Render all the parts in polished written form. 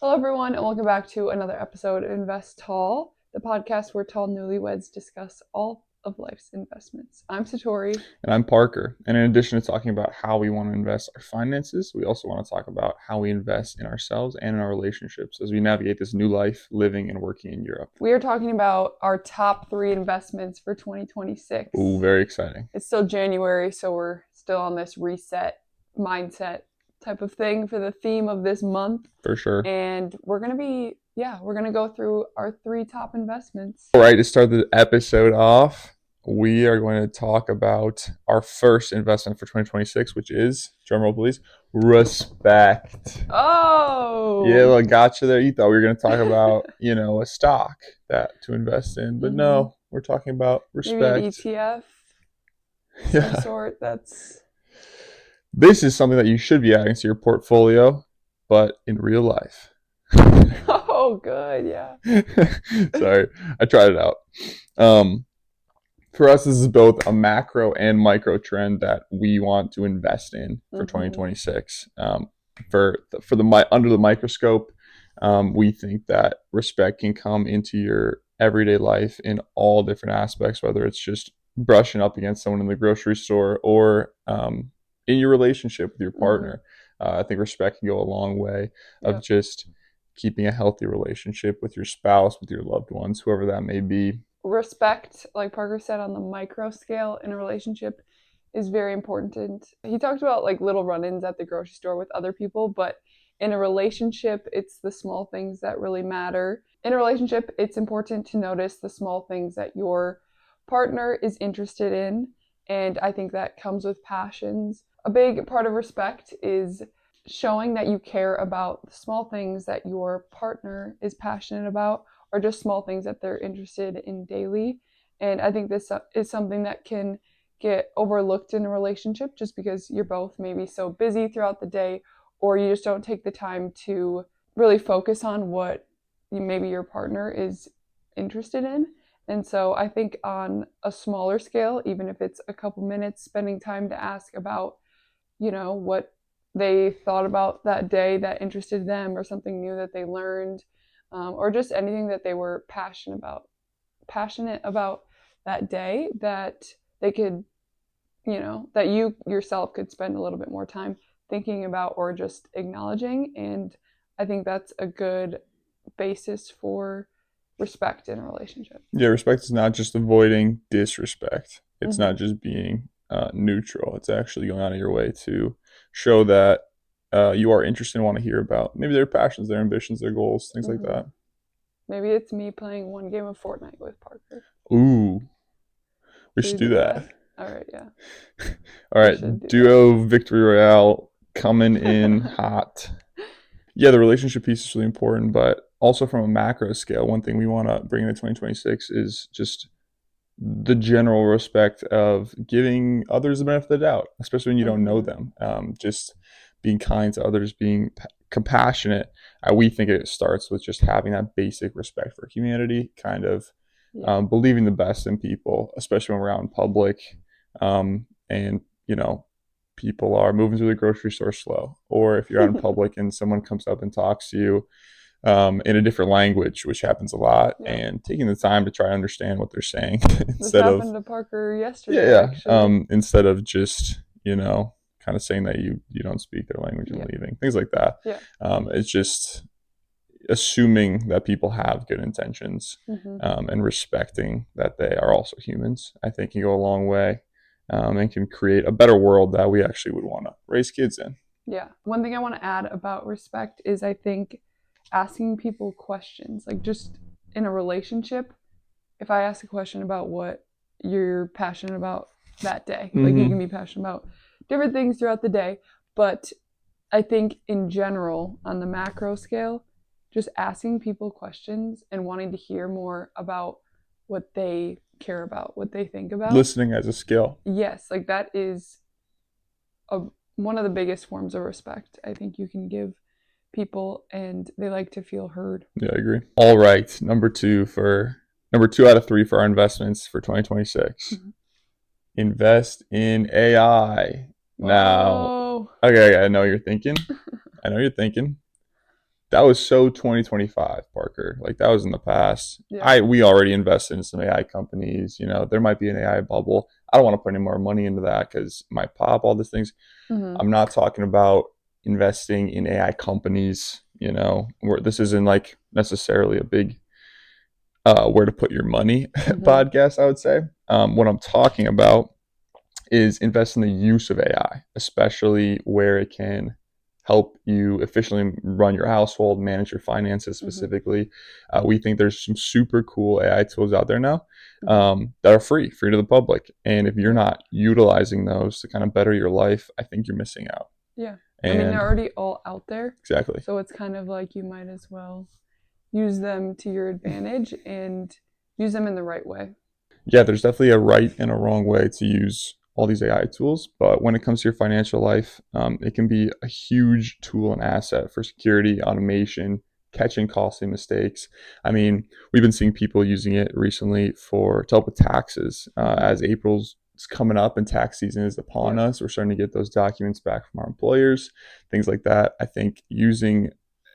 Hello, everyone, and welcome back to another episode of InvestTall, the podcast where tall newlyweds discuss all of life's investments. I'm Sitori. And I'm Parker. And in addition to talking about how we want to invest our finances, we also want to talk about how we invest in ourselves and in our relationships as we navigate this new life living and working in Europe. We are talking about our top 3 investments for 2026. Ooh, very exciting. It's still January, so we're still on this reset mindset type of thing for the theme of this month. For sure. And we're going to go through our 3 top investments. All right, to start the episode off, we are going to talk about our first investment for 2026, which is, drumroll please, respect. Oh! Yeah, well, gotcha there. You thought we were going to talk about, a stock to invest in, but no, we're talking about respect. Maybe an ETF of some sort. This is something that you should be adding to your portfolio, but in real life. Oh, good, yeah. Sorry, I tried it out. For us, this is both a macro and micro trend that we want to invest in for 2026. For the under the microscope, we think that respect can come into your everyday life in all different aspects, whether it's just brushing up against someone in the grocery store or in your relationship with your partner. I think respect can go a long way of just keeping a healthy relationship with your spouse, with your loved ones, whoever that may be. Respect, like Parker said, on the micro scale in a relationship is very important. He talked about like little run-ins at the grocery store with other people, but in a relationship, it's the small things that really matter. In a relationship, it's important to notice the small things that your partner is interested in, and I think that comes with passions. A big part of respect is showing that you care about the small things that your partner is passionate about, or just small things that they're interested in daily. And I think this is something that can get overlooked in a relationship just because you're both maybe so busy throughout the day, or you just don't take the time to really focus on what maybe your partner is interested in. And so I think on a smaller scale, even if it's a couple minutes, spending time to ask about, what they thought about that day that interested them, or something new that they learned, or just anything that they were passionate about that day, that they could, that you yourself could spend a little bit more time thinking about or just acknowledging. And I think that's a good basis for respect in a relationship. Yeah, respect is not just avoiding disrespect. It's not just being neutral. It's actually going out of your way to show that you are interested and want to hear about maybe their passions, their ambitions, their goals, things like that. Maybe it's me playing one game of Fortnite with Parker. Ooh, we should do that. All right, yeah. All right, duo victory royale coming in hot. Yeah, the relationship piece is really important, but also from a macro scale, one thing we want to bring into 2026 is just the general respect of giving others the benefit of the doubt, especially when you don't know them. Just being kind to others, being compassionate. We think it starts with just having that basic respect for humanity, kind of believing the best in people, especially when we're out in public. And, people are moving through the grocery store slow, or if you're out in public and someone comes up and talks to you in a different language, which happens a lot, and taking the time to try to understand what they're saying instead of happened to Parker yesterday. Instead of just kind of saying that you don't speak their language and leaving, things like that. It's just assuming that people have good intentions and respecting that they are also humans, I think can go a long way. And can create a better world that we actually would want to raise kids in. Yeah. One thing I want to add about respect is I think asking people questions, like just in a relationship, if I ask a question about what you're passionate about that day, like you can be passionate about different things throughout the day, but I think in general, on the macro scale, just asking people questions and wanting to hear more about what they care about, what they think about. Listening as a skill. Yes, like that is one of the biggest forms of respect I think you can give people, and they like to feel heard. Yeah, I agree. All right, number two out of three for our investments for 2026. Invest in AI. Whoa. Now, okay, I know you're thinking. that was so 2025, Parker. Like that was in the past. Yeah. We already invested in some AI companies. There might be an AI bubble. I don't want to put any more money into that because it might pop, all these things. I'm not talking about investing in AI companies, where this isn't like necessarily a big where to put your money podcast, I would say. What I'm talking about is invest in the use of AI, especially where it can help you efficiently run your household, manage your finances specifically. We think there's some super cool AI tools out there now that are free to the public. And if you're not utilizing those to kind of better your life, I think you're missing out. Yeah. I mean, they're already all out there. Exactly. So it's kind of like you might as well use them to your advantage and use them in the right way. Yeah, there's definitely a right and a wrong way to use all these AI tools, but when it comes to your financial life, it can be a huge tool and asset for security, automation, catching costly mistakes. I mean, we've been seeing people using it recently to help with taxes. As April's coming up and tax season is upon us, we're starting to get those documents back from our employers, things like that. I think using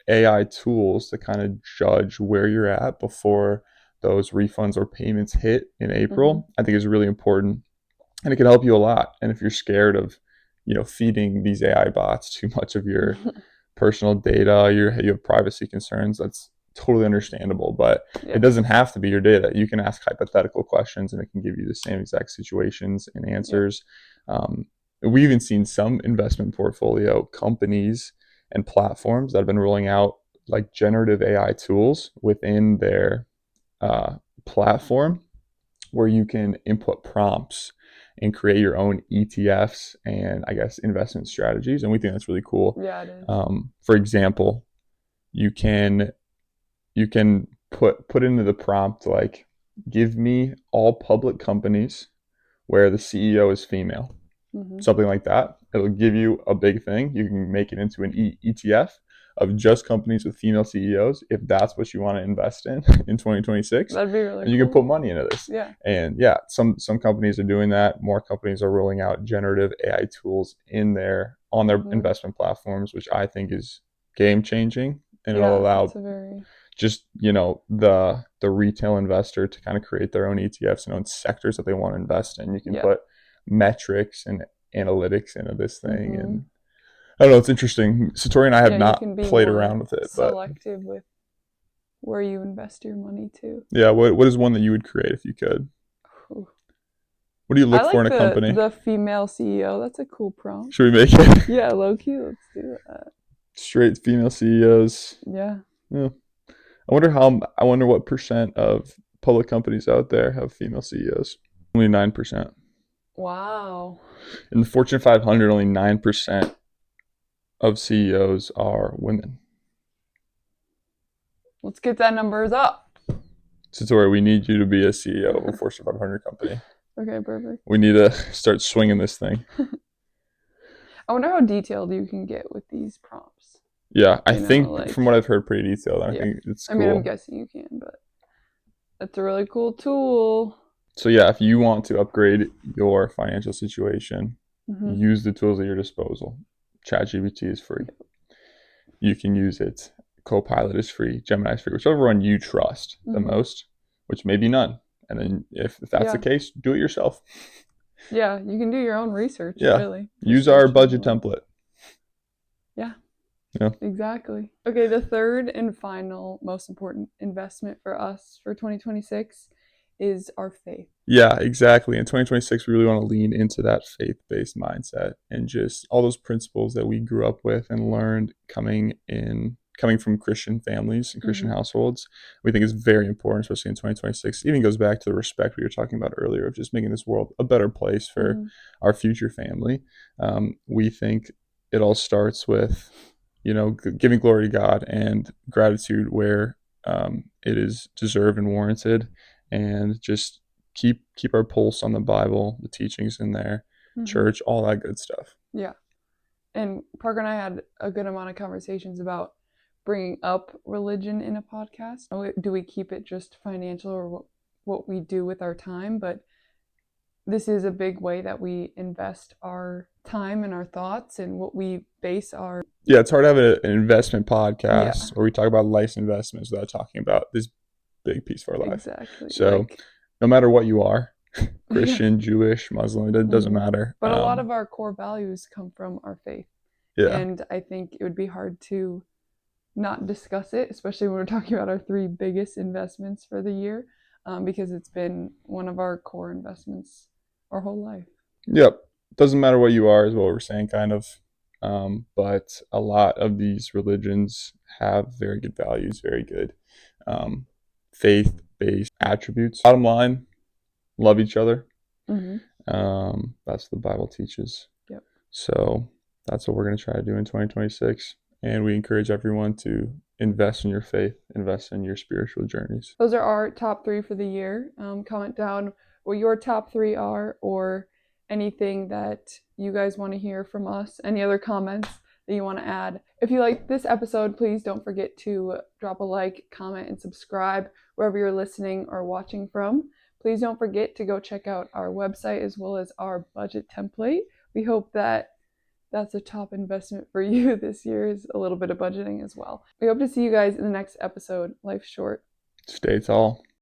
AI tools to kind of judge where you're at before those refunds or payments hit in April, I think is really important. And it can help you a lot. And if you're scared of, feeding these AI bots too much of your personal data, you have privacy concerns, that's totally understandable. But it doesn't have to be your data. You can ask hypothetical questions and it can give you the same exact situations and answers. We've even seen some investment portfolio companies and platforms that have been rolling out like generative AI tools within their platform where you can input prompts and create your own ETFs and I guess investment strategies. And we think that's really cool. Yeah, it is. For example, you can put into the prompt like, give me all public companies where the CEO is female, something like that. It'll give you a big thing. You can make it into an ETF of just companies with female CEOs, if that's what you want to invest in 2026. That'd be really and you cool. can put money into this. Yeah. And some companies are doing that. More companies are rolling out generative AI tools on their investment platforms, which I think is game changing. And it'll allow just, the retail investor to kind of create their own ETFs and own sectors that they want to invest in. You can put metrics and analytics into this thing and I don't know, it's interesting. Satori and I have not played around with it, but selective with where you invest your money too. Yeah, what is one that you would create if you could? What do you look for in a company? The female CEO. That's a cool prompt. Should we make it? Yeah, low key. Let's do that. Straight female CEOs. Yeah. I wonder what percent of public companies out there have female CEOs. Only 9%. Wow. In the Fortune 500, only 9% of CEOs are women. Let's get that numbers up. Satori, we need you to be a CEO of a Fortune 500 company. Okay, perfect. We need to start swinging this thing. I wonder how detailed you can get with these prompts. Yeah, I think from what I've heard, pretty detailed. I think it's cool. I mean, I'm guessing you can, but that's a really cool tool. So yeah, if you want to upgrade your financial situation, use the tools at your disposal. ChatGPT is free. You can use it. Copilot is free. Gemini is free. Whichever one you trust the most, which may be none. And then if that's the case, do it yourself. Yeah, you can do your own research, really. Use our budget template. Yeah. Exactly. Okay, the third and final most important investment for us for 2026 is our faith. Yeah, exactly. In 2026, we really want to lean into that faith-based mindset and just all those principles that we grew up with and learned coming from Christian families and Christian households. We think is very important, especially in 2026. It even goes back to the respect we were talking about earlier of just making this world a better place for our future family. We think it all starts with, giving glory to God and gratitude where it is deserved and warranted, and just keep our pulse on the Bible, the teachings in there, church, all that good stuff. Yeah. And Parker and I had a good amount of conversations about bringing up religion in a podcast. Do we keep it just financial or what we do with our time? But this is a big way that we invest our time and our thoughts and what we base our. Yeah, it's hard to have an investment podcast Yeah. where we talk about life's investments without talking about this big piece of our life. Exactly. So no matter what you are, Christian, Jewish, Muslim, it doesn't matter. But a lot of our core values come from our faith. Yeah. And I think it would be hard to not discuss it, especially when we're talking about our 3 biggest investments for the year, because it's been one of our core investments our whole life. Yep. Doesn't matter what you are is what we're saying, kind of. But a lot of these religions have very good values, very good faith-based attributes. Bottom line, love each other. That's what the Bible teaches. Yep. So that's what we're going to try to do in 2026. And we encourage everyone to invest in your faith, invest in your spiritual journeys. Those are our top 3 for the year. Comment down what your top 3 are, or anything that you guys want to hear from us, any other comments that you want to add. If you like this episode, please don't forget to drop a like, comment, and subscribe wherever you're listening or watching from. Please don't forget to go check out our website as well as our budget template. We hope that that's a top investment for you this year, is a little bit of budgeting as well. We hope to see you guys in the next episode. Life's short. Stay tall.